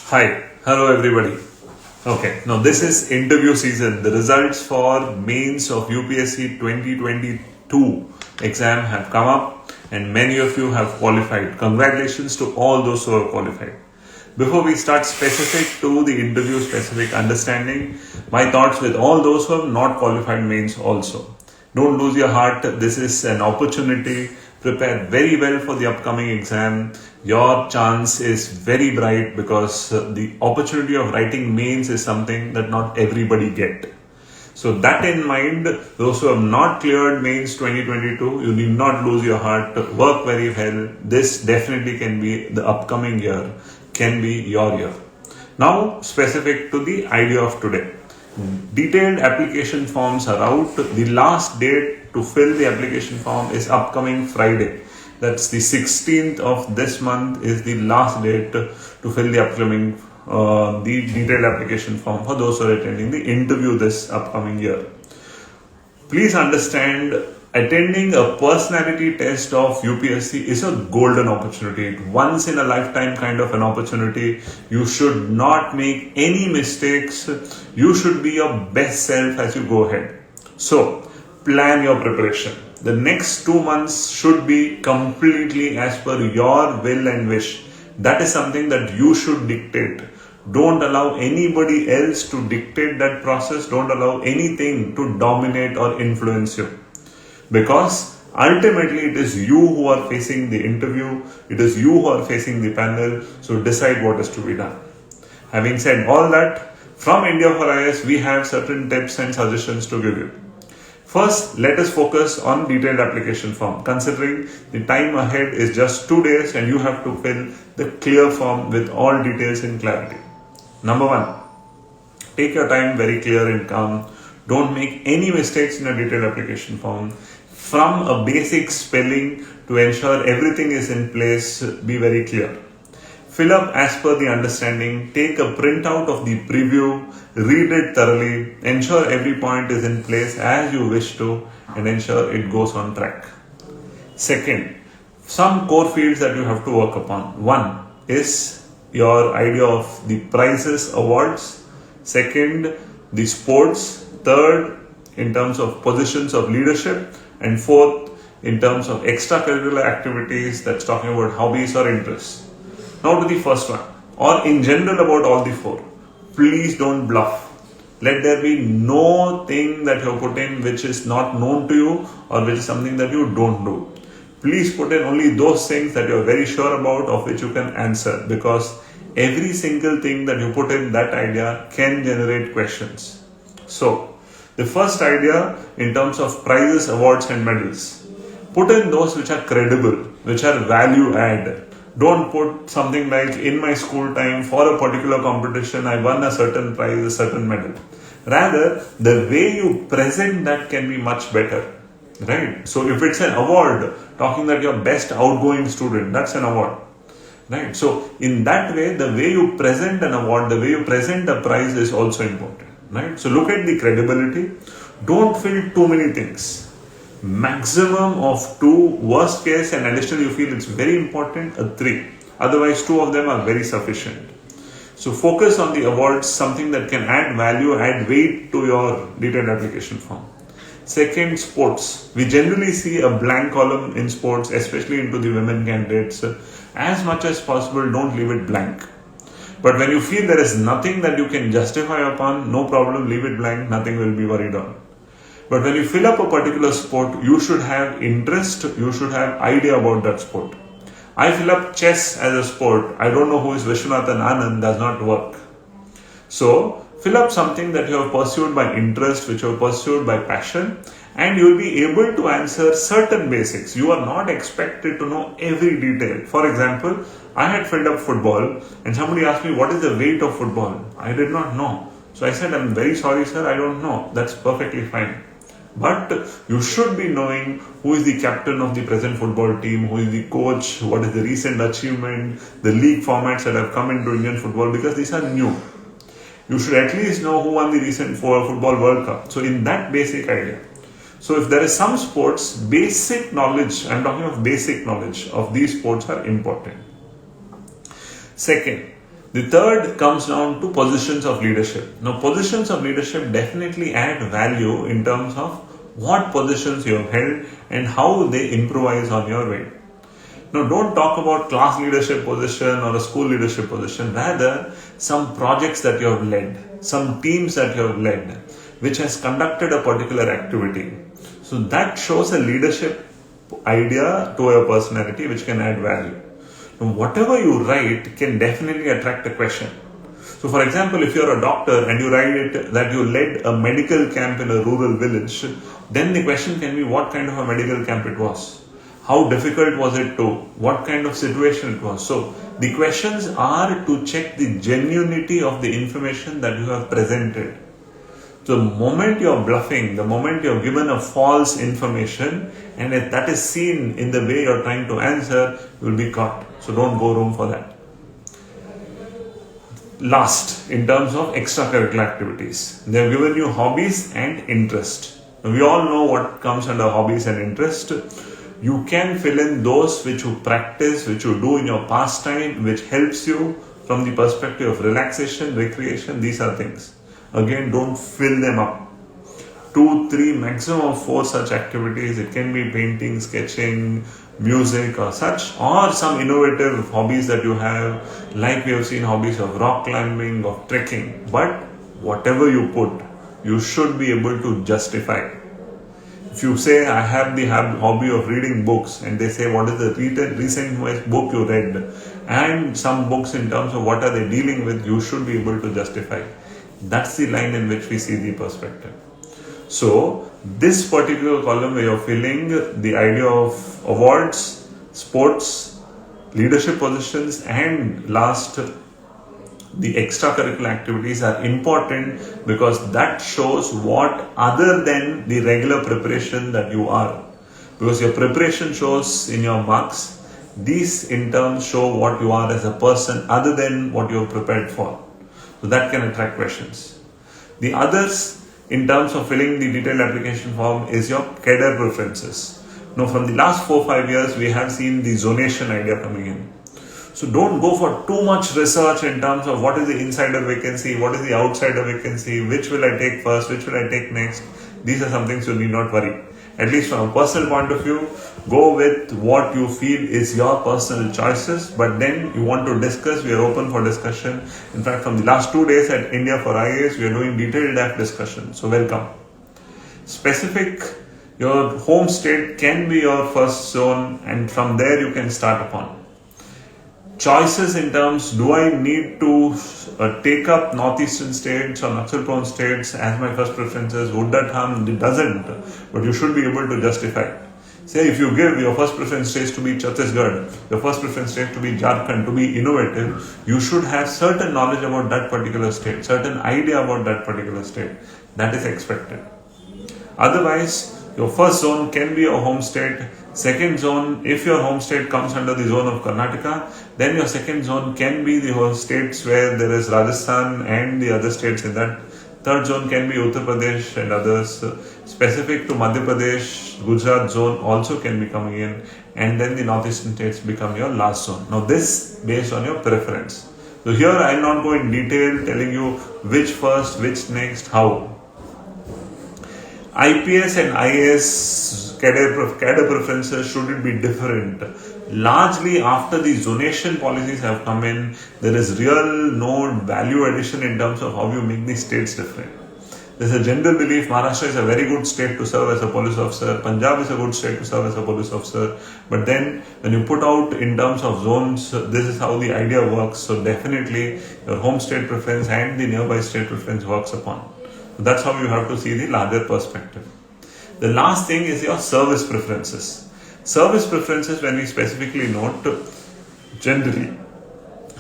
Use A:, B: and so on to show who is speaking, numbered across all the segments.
A: Hello everybody. Okay, now this is interview season. The results for mains of UPSC 2022 exam have come up and many of you have qualified. Congratulations to all those who have qualified. Before we start specific to the interview specific understanding, my thoughts with all those who have not qualified mains also. Don't lose your heart. This is an opportunity. Prepare very well for the upcoming exam. Your chance is very bright because the opportunity of writing mains is something that not everybody get. So that in mind, those who have not cleared mains 2022, you need not lose your heart. Work very well. This definitely can be the upcoming year, can be your year. Now, specific to the idea of today. Detailed application forms are out. The last date to fill the application form is upcoming Friday. That's the 16th of this month is the last date to fill the upcoming the detailed application form for those who are attending the interview this upcoming year. Please understand, attending a personality test of UPSC is a golden opportunity. Once in a lifetime kind of an opportunity. You should not make any mistakes. You should be your best self as you go ahead. So, plan your preparation. The next 2 months should be completely as per your will and wish. That is something that you should dictate. Don't allow anybody else to dictate that process. Don't allow anything to dominate or influence you. Because ultimately it is you who are facing the interview. It is you who are facing the panel. So decide what is to be done. Having said all that, from India for IAS, we have certain tips and suggestions to give you. First, let us focus on detailed application form, considering the time ahead is just 2 days and you have to fill the clear form with all details in clarity. Number 1, take your time, very clear and calm. Don't make any mistakes in a detailed application form. From a basic spelling to ensure everything is in place, be very clear. Fill up as per the understanding, take a printout of the preview, read it thoroughly, ensure every point is in place as you wish to, and ensure it goes on track. Second, some core fields that you have to work upon. One is your idea of the prizes, awards. Second, the sports. Third, in terms of positions of leadership. And fourth, in terms of extracurricular activities, that's talking about hobbies or interests. Now to the first one, or in general about all the four. Please don't bluff. Let there be no thing that you put in which is not known to you or which is something that you don't do. Please put in only those things that you are very sure about, of which you can answer, because every single thing that you put in that idea can generate questions. So, the first idea in terms of prizes, awards and medals. Put in those which are credible, which are value add. Don't put something like, in my school time for a particular competition I won a certain prize, a certain medal. Rather, the way you present that can be much better. Right? So if it's an award, talking that you're best outgoing student, that's an award. Right? So in that way, the way you present an award, the way you present a prize is also important. Right? So look at the credibility. Don't fill too many things. Maximum of 2, worst case, and additional you feel it's very important, 3. Otherwise 2 of them are very sufficient. So focus on the awards, something that can add value, add weight to your detailed application form. Second, sports. We generally see a blank column in sports, especially into the women candidates. As much as possible, don't leave it blank. But when you feel there is nothing that you can justify upon, no problem, leave it blank, nothing will be worried on. But when you fill up a particular sport, you should have interest, you should have idea about that sport. I fill up chess as a sport, I don't know who is Vishwanathan Anand, does not work. So, fill up something that you have pursued by interest, which you have pursued by passion, and you will be able to answer certain basics. You are not expected to know every detail. For example, I had filled up football and somebody asked me, what is the weight of football? I did not know. So I said, I'm very sorry sir, I don't know. That's perfectly fine. But you should be knowing who is the captain of the present football team, who is the coach, what is the recent achievement, the league formats that have come into Indian football, because these are new. You should at least know who won the recent football World Cup. So in that basic idea. So if there is some sports, basic knowledge, I'm talking of basic knowledge of these sports are important. Second, The third comes down to positions of leadership. Now, positions of leadership definitely add value in terms of what positions you have held and how they improvise on your way. Now, don't talk about class leadership position or a school leadership position. Rather, some projects that you have led, some teams that you have led, which has conducted a particular activity. So that shows a leadership idea to your personality which can add value. Now, whatever you write can definitely attract a question. So, for example, if you're a doctor and you write it that you led a medical camp in a rural village, then the question can be what kind of a medical camp it was. How difficult was it to? What kind of situation it was? So, the questions are to check the genuinity of the information that you have presented. So, the moment you are bluffing, the moment you have given a false information and if that is seen in the way you are trying to answer, you will be caught. So, don't go room for that. Last, in terms of extracurricular activities, they have given you hobbies and interest. Now, we all know what comes under hobbies and interest. You can fill in those which you practice, which you do in your pastime, which helps you from the perspective of relaxation, recreation. These are things. Again, don't fill them up. 2, 3, maximum 4 such activities. It can be painting, sketching, music or such, or some innovative hobbies that you have, like we have seen hobbies of rock climbing, of trekking. But whatever you put, you should be able to justify. If you say, I have the hobby of reading books, and they say, what is the recent book you read, and some books in terms of what are they dealing with, you should be able to justify. That's the line in which we see the perspective. So, this particular column where you're filling the idea of awards, sports, leadership positions, and last, the extracurricular activities are important because that shows what other than the regular preparation that you are. Because your preparation shows in your marks, these in turn show what you are as a person other than what you have prepared for. So that can attract questions. The others in terms of filling the detailed application form is your cadre preferences. Now from the last 4-5 years we have seen the zonation idea coming in. So don't go for too much research in terms of what is the insider vacancy, what is the outsider vacancy, which will I take first, which will I take next. These are some things you need not worry. At least from a personal point of view, go with what you feel is your personal choices, but then you want to discuss, we are open for discussion. In fact, from the last 2 days at India for IAS, we are doing detailed DAF discussion. So welcome. Specific, your home state can be your first zone and from there you can start upon. Choices in terms, do I need to take up northeastern states or Naxal prone states as my first preferences? Would that harm? It doesn't, but you should be able to justify. Say if you give your first preference states to be Chhattisgarh, your first preference state to be Jharkhand, to be innovative, you should have certain knowledge about that particular state, certain idea about that particular state. That is expected. Otherwise, your first zone can be your home state. Second zone, if your home state comes under the zone of Karnataka, then your second zone can be the whole states where there is Rajasthan and the other states in that. Third zone can be Uttar Pradesh and others. Specific to Madhya Pradesh, Gujarat zone also can be coming in, and then the northeastern states become your last zone. Now this based on your preference. So here I will not go in detail telling you which first, which next, how. IPS and IAS cadre preferences, should it be different? Largely after the zonation policies have come in, there is real no value addition in terms of how you make the states different. There is a general belief Maharashtra is a very good state to serve as a police officer, Punjab is a good state to serve as a police officer, but then when you put out in terms of zones, this is how the idea works. So definitely your home state preference and the nearby state preference works upon. So that's how you have to see the larger perspective. The last thing is your service preferences. Service preferences, when we specifically note, generally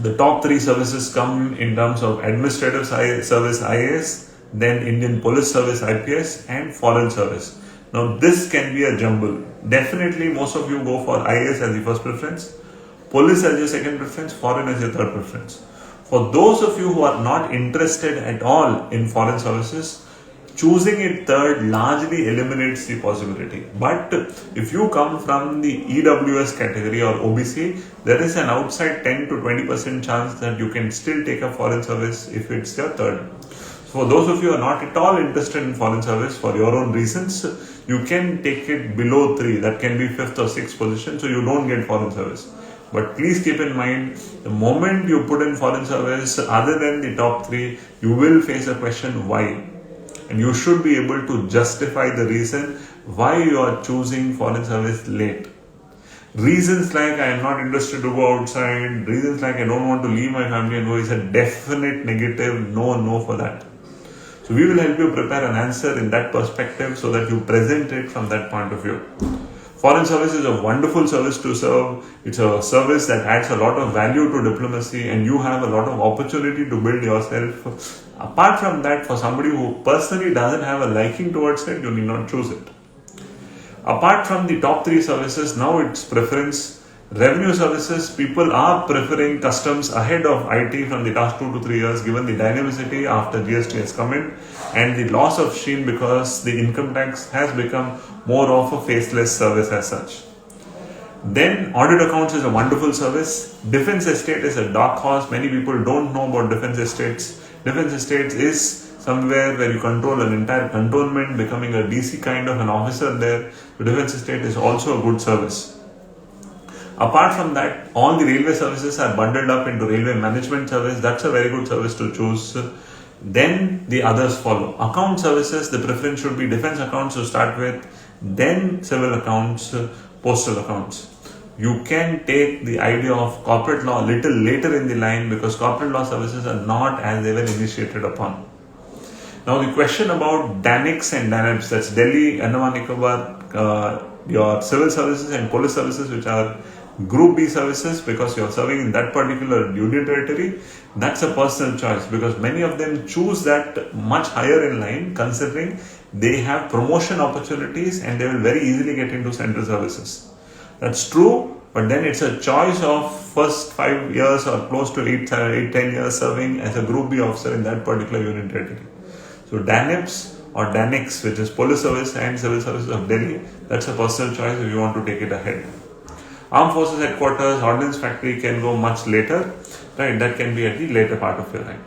A: the top 3 services come in terms of administrative service IAS, then Indian Police Service IPS and Foreign Service. Now this can be a jumble. Definitely most of you go for IAS as the first preference, Police as your second preference, Foreign as your third preference. For those of you who are not interested at all in foreign services, choosing it third largely eliminates the possibility. But if you come from the EWS category or OBC, there is an outside 10 to 20% chance that you can still take a foreign service if it's your third. For those of you who are not at all interested in foreign service for your own reasons, you can take it below 3. That can be 5th or 6th position, so you don't get foreign service. But please keep in mind, the moment you put in foreign service other than the top 3, you will face a question why. And you should be able to justify the reason why you are choosing foreign service late. Reasons like I am not interested to go outside, reasons like I don't want to leave my family and go is a definite negative no for that. So we will help you prepare an answer in that perspective so that you present it from that point of view. Foreign service is a wonderful service to serve. It's a service that adds a lot of value to diplomacy and you have a lot of opportunity to build yourself. Apart from that, for somebody who personally doesn't have a liking towards it, you need not choose it. Apart from the top 3 services, now it's preference. Revenue services, people are preferring customs ahead of IT from the last 2 to 3 years given the dynamicity after GST has come in and the loss of sheen because the income tax has become more of a faceless service as such. Then audit accounts is a wonderful service. Defense estate is a dark horse. Many people don't know about defense estates. Defense estates is somewhere where you control an entire cantonment, becoming a DC kind of an officer there. So defense estate is also a good service. Apart from that, all the railway services are bundled up into railway management service. That's a very good service to choose. Then the others follow. Account services, the preference should be defense accounts to start with, then civil accounts, postal accounts. You can take the idea of corporate law a little later in the line because corporate law services are not as they were initiated upon. Now the question about DANICS and DANEPS, that's Delhi, Andaman Nicobar, your civil services and police services, which are Group B services because you're serving in that particular union territory, that's a personal choice because many of them choose that much higher in line considering they have promotion opportunities and they will very easily get into central services. That's true, but then it's a choice of first 5 years or close to 10 years serving as a Group B officer in that particular union territory. So DANEPS or DANICS, which is Police Service and Civil Services of Delhi, that's a personal choice if you want to take it ahead. Armed Forces Headquarters, Ordnance Factory can go much later, right? That can be at the later part of your life.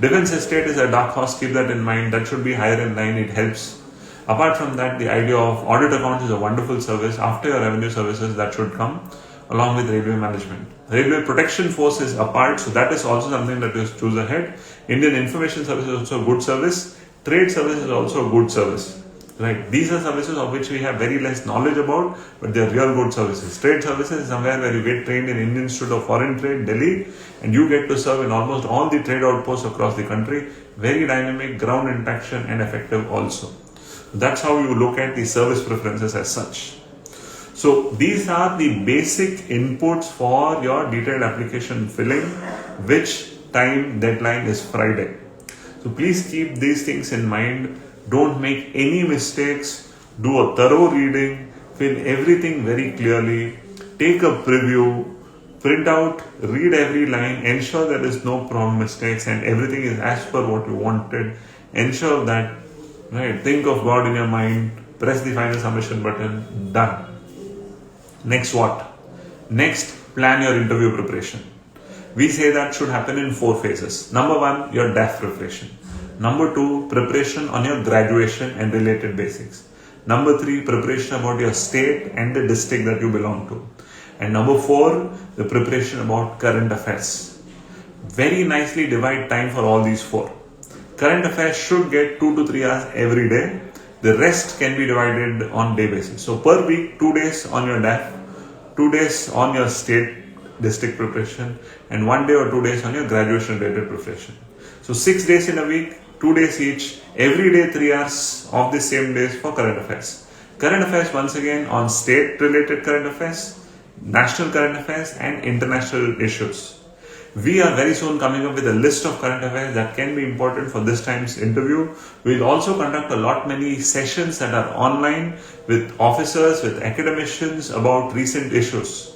A: Defense estate is a dark horse, keep that in mind. That should be higher in line, it helps. Apart from that, the idea of audit accounts is a wonderful service. After your revenue services, that should come along with railway management. Railway protection force is apart, so that is also something that you choose ahead. Indian information service is also a good service. Trade service is also a good service. Right, these are services of which we have very less knowledge about, but they are real good services. Trade services is somewhere where you get trained in Indian Institute of Foreign Trade, Delhi, and you get to serve in almost all the trade outposts across the country. Very dynamic, ground interaction and effective also. That's how you look at the service preferences as such. So these are the basic inputs for your detailed application filling, which time deadline is Friday. So please keep these things in mind. Don't make any mistakes, do a thorough reading, fill everything very clearly, take a preview, print out, read every line, ensure there is no problem mistakes and everything is as per what you wanted. Ensure that, right, think of God in your mind, press the final submission button, done. Next what? Next, plan your interview preparation. We say that should happen in 4 phases. Number 1, your DAF preparation. Number 2, preparation on your graduation and related basics. Number 3, preparation about your state and the district that you belong to. And number 4, the preparation about current affairs. Very nicely divide time for all these 4. Current affairs should get 2 to 3 hours every day. The rest can be divided on day basis. So per week, 2 days on your DAF, 2 days on your state district preparation, and 1 day or 2 days on your graduation related preparation. So 6 days in a week, 2 days each, every day 3 hours of the same days for current affairs. Current affairs once again on state related current affairs, national current affairs and international issues. We are very soon coming up with a list of current affairs that can be important for this time's interview. We'll also conduct many sessions that are online with officers, with academicians about recent issues.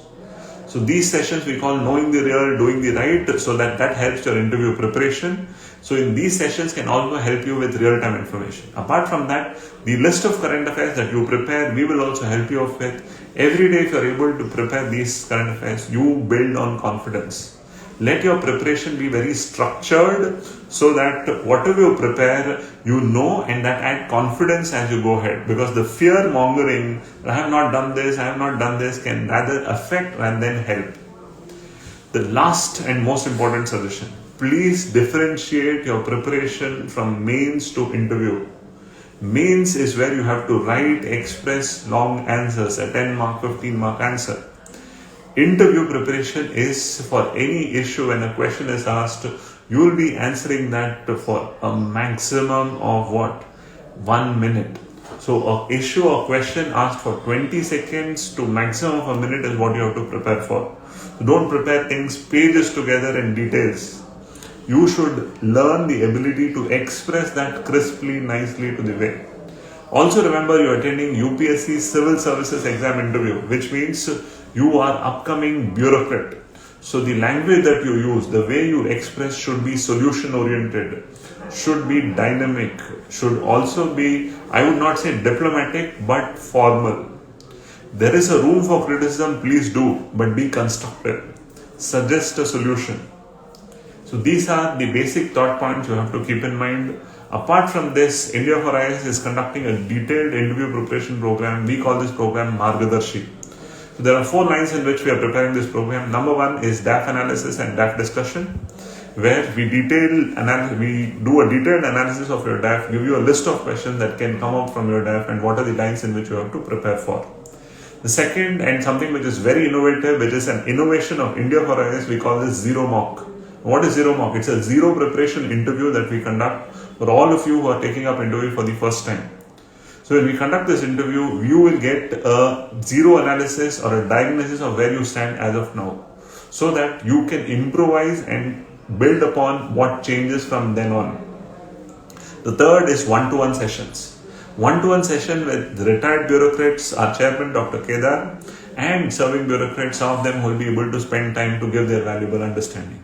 A: So these sessions we call knowing the real, doing the right, so that helps your interview preparation. So in these sessions can also help you with real-time information. Apart from that, the list of current affairs that you prepare, we will also help you with. Every day if you are able to prepare these current affairs, you build on confidence. Let your preparation be very structured so that whatever you prepare, you know, and that add confidence as you go ahead. Because the fear mongering, I have not done this, can rather affect rather than help. The last and most important suggestion, please differentiate your preparation from mains to interview. Mains is where you have to write, express long answers, a 10 mark, 15 mark answer. Interview preparation is for any issue when a question is asked, you will be answering that for a maximum of 1 minute. So an issue or question asked for 20 seconds to maximum of a minute is what you have to prepare for. So don't prepare things pages together in details. You should learn the ability to express that crisply, nicely to the way. Also remember, you are attending UPSC Civil Services exam interview, which means you are upcoming bureaucrat. So the language that you use, the way you express should be solution oriented, should be dynamic, should also be, I would not say diplomatic, but formal. There is a room for criticism, please do, but be constructive. Suggest a solution. So these are the basic thought points you have to keep in mind. Apart from this, India for IAS is conducting a detailed interview preparation program. We call this program Margadarshi. So there are 4 lines in which we are preparing this program. Number 1 is DAF analysis and DAF discussion, where we do a detailed analysis of your DAF, give you a list of questions that can come up from your DAF and what are the lines in which you have to prepare for. The second, and something which is very innovative, which is an innovation of India for IAS, we call this zero mock. What is zero mock? It's a zero preparation interview that we conduct for all of you who are taking up interview for the first time. So when we conduct this interview, you will get a zero analysis or a diagnosis of where you stand as of now, so that you can improvise and build upon what changes from then on. The third is one-to-one sessions. One-to-one session with retired bureaucrats, our chairman Dr. Kedar, and serving bureaucrats, some of them will be able to spend time to give their valuable understanding.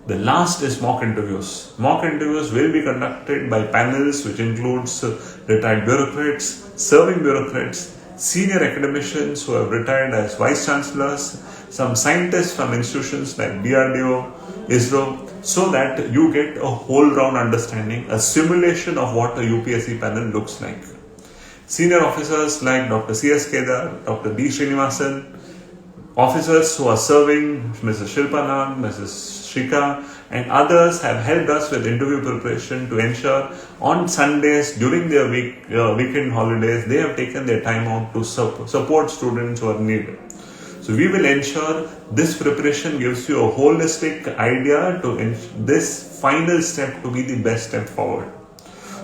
A: The last is mock interviews. Mock interviews will be conducted by panels which includes retired bureaucrats, serving bureaucrats, senior academicians who have retired as vice chancellors, some scientists from institutions like DRDO, ISRO, so that you get a whole round understanding, a simulation of what a UPSC panel looks like. Senior officers like Dr. C.S. Kedar, Dr. D. Srinivasan, officers who are serving, Mrs. Shilpa Nag, Mrs. Shrika, and others have helped us with interview preparation to ensure on Sundays during their weekend holidays they have taken their time out to support students who are needed. So we will ensure this preparation gives you a holistic idea to this final step to be the best step forward.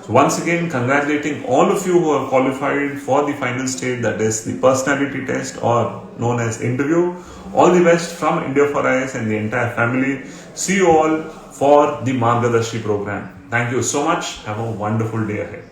A: So once again, congratulating all of you who have qualified for the final stage, that is the personality test or known as interview. All the best from India for IAS and the entire family. See you all for the Margadarshi program. Thank you so much. Have a wonderful day ahead.